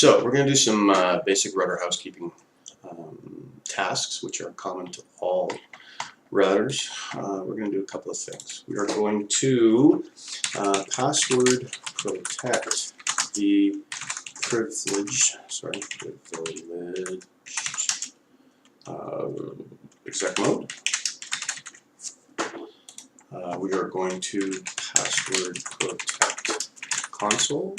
So we're going to do some basic router housekeeping tasks, which are common to all routers. We're going to do a couple of things. We are going to password protect the privileged exec mode. We are going to password protect console.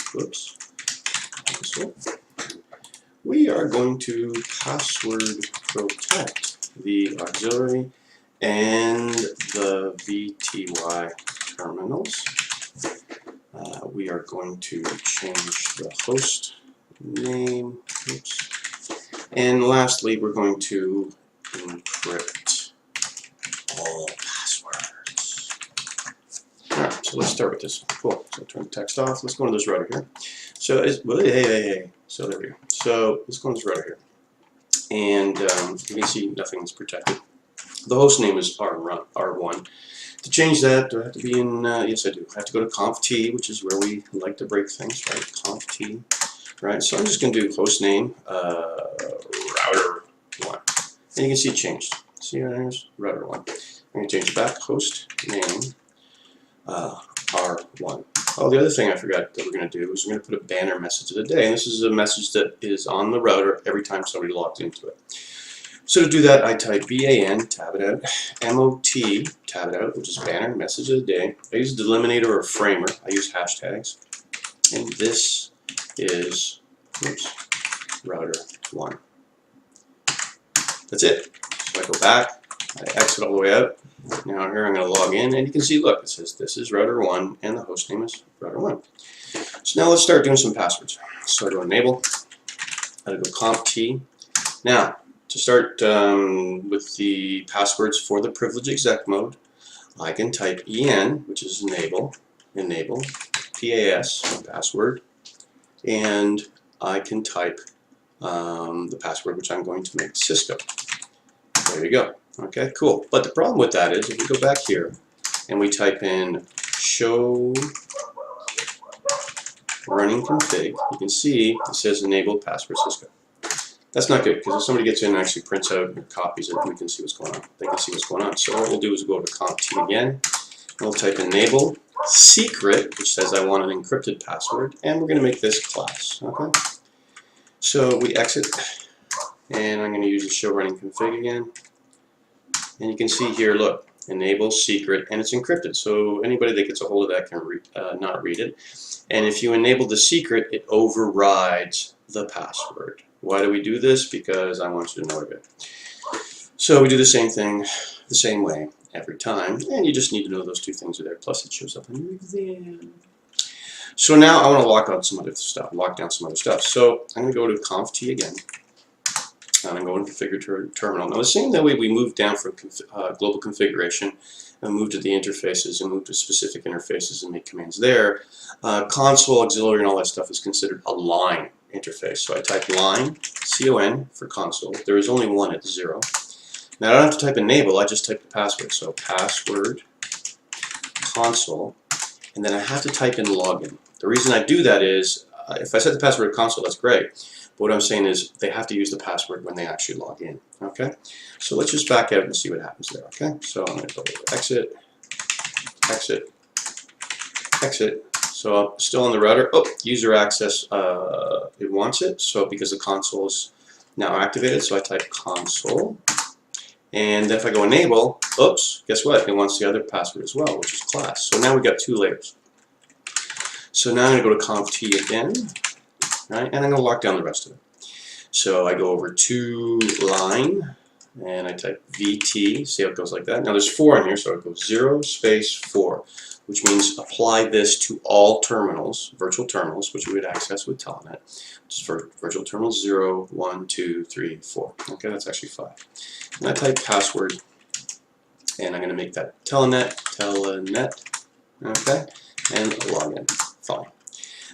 We are going to password protect the auxiliary and the VTY terminals. We are going to change the host name. And lastly, we're going to encrypt all passwords. Alright, so let's start with this. Cool. So turn the text off. Let's go into this router here. So hey. So there we go. So let's go into this router here. And you can see nothing's protected. The host name is R1. To change that, do I have to be in, yes I do. I have to go to conft, which is where we like to break things, right? Conft, right? So I'm just going to do host name, router 1. And you can see it changed. See how there's router 1. I'm going to change it back, host name, R1. Oh, the other thing I forgot that we're going to do is we're going to put a banner message of the day. And this is a message that is on the router every time somebody logs into it. So to do that, I type BAN, tab it out, MOT, tab it out, which is banner message of the day. I use a delimiter or a framer. I use hashtags. And this is, router 1. That's it. So I go back, I exit all the way out. Now here I'm going to log in, and you can see, look, it says this is router 1, and the host name is router 1. So now let's start doing some passwords. So I go enable, I go conft. Now, to start with the passwords for the privileged exec mode, I can type EN, which is enable, PAS, password, and I can type the password which I'm going to make Cisco. There you go. Okay, cool. But the problem with that is if we go back here and we type in show running config, you can see it says enable password Cisco. That's not good, because if somebody gets in and actually prints out and copies it, we can see what's going on. They can see what's going on. So what we'll do is go to conft again, and we'll type enable secret, which says I want an encrypted password, and we're going to make this class. Okay. So we exit, and I'm going to use the show running config again, and you can see here, look, enable secret, and it's encrypted. So anybody that gets a hold of that can not read it. And if you enable the secret, it overrides the password. Why do we do this? Because I want you to know it. So we do the same thing the same way every time, and you just need to know those two things are there, plus it shows up on your exam. So now I want to lock down some other stuff. So I'm going to go to conft again, and I'm going to configure terminal. Now the same way we moved down from global configuration and moved to the interfaces and moved to specific interfaces and make commands there, console, auxiliary, and all that stuff is considered a line interface. So I type line, C-O-N, for console. There is only one at 0. Now I don't have to type enable, I just type the password. So password console, and then I have to type in login. The reason I do that is, if I set the password console, that's great. But what I'm saying is they have to use the password when they actually log in. Okay? So let's just back out and see what happens there. Okay? So I'm going to go exit, exit, exit. So I'm still on the router. Oh, user access, it wants it. So because the console is now activated, so I type console. And if I go enable, oops, guess what? It wants the other password as well, which is class. So now we've got 2 layers. So now I'm going to go to conft again, right? And I'm going to lock down the rest of it. So I go over to line, and I type VT. See how it goes like that? Now there's 4 in here, so it goes 0 space 4. Which means apply this to all terminals, virtual terminals, which we would access with Telnet, which is for virtual terminals 0, 1, 2, 3, 4. Okay, that's actually 5. And I type password, and I'm going to make that Telnet, okay, and login. Fine.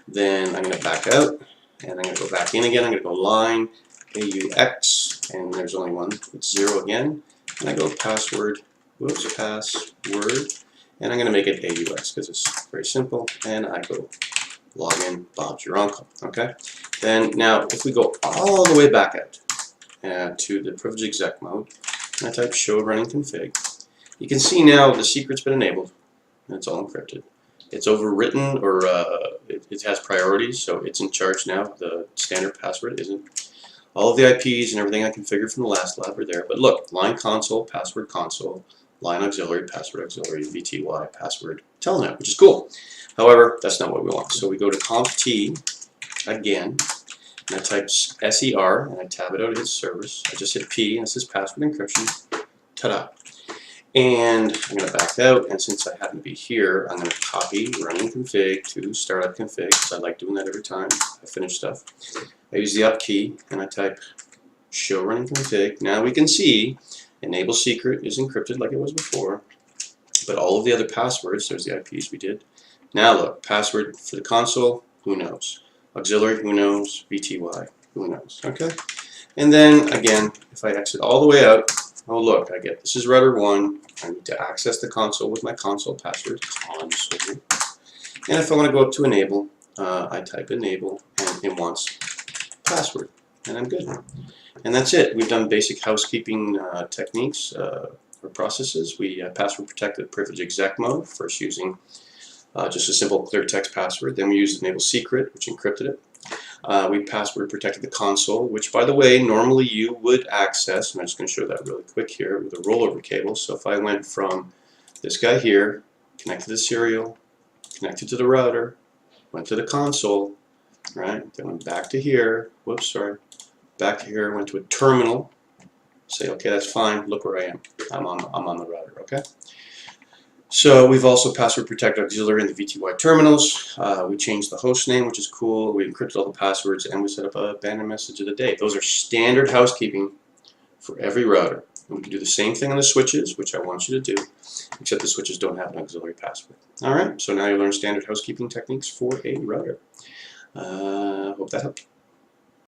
Then I'm going to back out, and I'm going to go back in again. I'm going to go line, AUX, and there's only one. It's 0 again. And I go password, password. And I'm going to make it AUX because it's very simple, and I go login, Bob's your uncle. Okay. Then now, if we go all the way back out to the privilege exec mode, and I type show running config, you can see now the secret's been enabled, and it's all encrypted. It's overwritten, or it has priorities, so it's in charge now. The standard password isn't. All of the IPs and everything I configured from the last lab are there. But look, line console, line auxiliary, password auxiliary, VTY, password telnet, which is cool. However, that's not what we want. So we go to conf t again, and I type SER, and I tab it out of his service. I just hit P, and it says password encryption. Ta-da. And I'm going to back out, and since I happen to be here, I'm going to copy running config to startup config, because I like doing that every time I finish stuff. I use the up key, and I type show running config. Now we can see enable secret is encrypted like it was before, but all of the other passwords, there's the IPs we did. Now look, password for the console, who knows? Auxiliary, who knows? VTY, who knows? Okay? And then, again, if I exit all the way out, oh look, I get this is router 1. I need to access the console with my console password, console. And if I want to go up to enable, I type enable, and it wants password, and I'm good. And that's it. We've done basic housekeeping techniques or processes. We password protected privilege exec mode, first using just a simple clear text password. Then we used enable secret, which encrypted it. We password protected the console, which, by the way, normally you would access, and I'm just going to show that really quick here with a rollover cable. So if I went from this guy here, connected to the serial, connected to the router, went to the console, right? Then went back to here. Whoops, sorry. Back to here, went to a terminal. Say, okay, that's fine. Look where I am. I'm on the router. Okay. So we've also password protected auxiliary in the VTY terminals. We changed the host name, which is cool. We encrypted all the passwords, and we set up a banner message of the day. Those are standard housekeeping for every router. And we can do the same thing on the switches, which I want you to do, except the switches don't have an auxiliary password. All right. So now you learn standard housekeeping techniques for a router. Hope that helped.